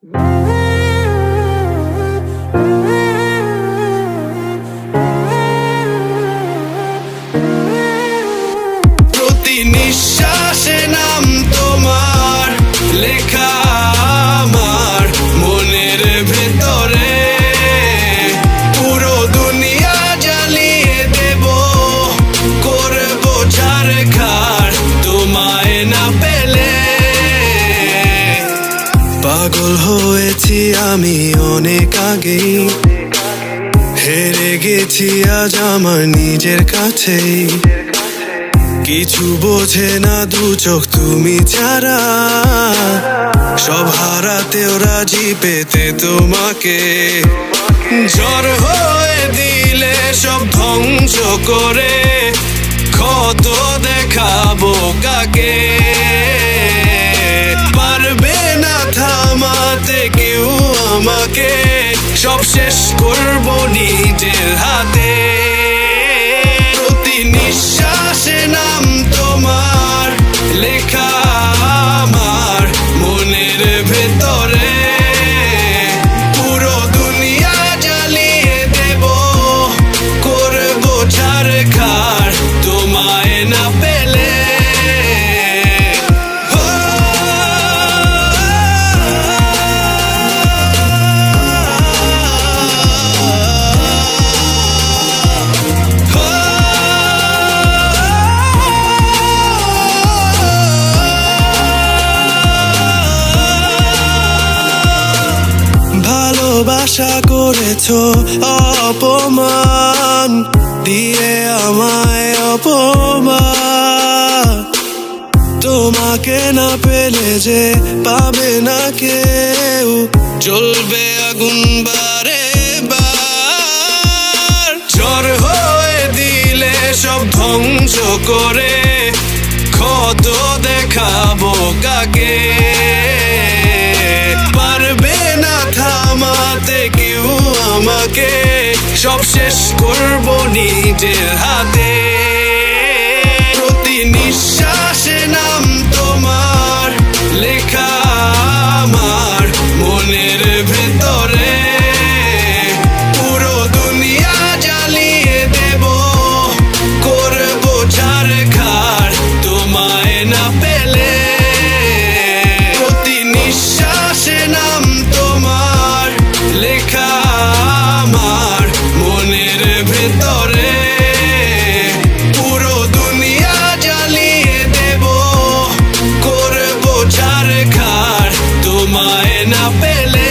প্রতি নিঃশ্বাসে নাম তোমার লেখা আমার মনের ভেতরে, পুরো দুনিয়া জ্বালিয়ে দেব, করব ছারখার তোমায় না পেলে। পাগল হয়েছি আমি অনেক আগেই, হেরে গেছি আজ আমার নিজের কাছেই। কিছু বোঝে না দু চোখ তুমি ছাড়া, সব হারাতেও রাজি পেতে তোমাকে। ঝড় হয়ে দিলে সব ধ্বংস করে, ক্ষত দেখাবো কাকে। পারবে না থামাতে কেউ আমাকে, সব শেষ করবো নিজের হাতে। প্রতি নিঃশ্বাসে নাম তোমার লেখা আমার মনের ভেতরে, পুরো দুনিয়া জ্বালিয়ে দেব, করবো ছারখার তোমায় না পেলে। ভালোবাসা করেছো অপমান দিয়ে আমায় অপমান, তোমাকে না পেলে যে পাবে না কেউ, জ্বলবে আগুন বারে বার। ঝড় হয়ে দিলে সব ধ্বংস করে, ক্ষত দেখাবো কাকে। পারবে না থামাতে কেউ আমাকে, সব শেষ করবো নিজের হাতে। প্রতি নিঃশ্বাসে নাম তোমার লেখা আমার মনের ভেতরে, পুরো দুনিয়া জ্বালিয়ে দেব, করবো ছারখার তোমায় না পেলে। প্রতি নিঃশ্বাসে নাম তোমার লেখা আমার মনের ভেতরে, পুরো দুনিয়া জ্বালিয়ে দেব, করবো ছারখার তোমায় না পেলে।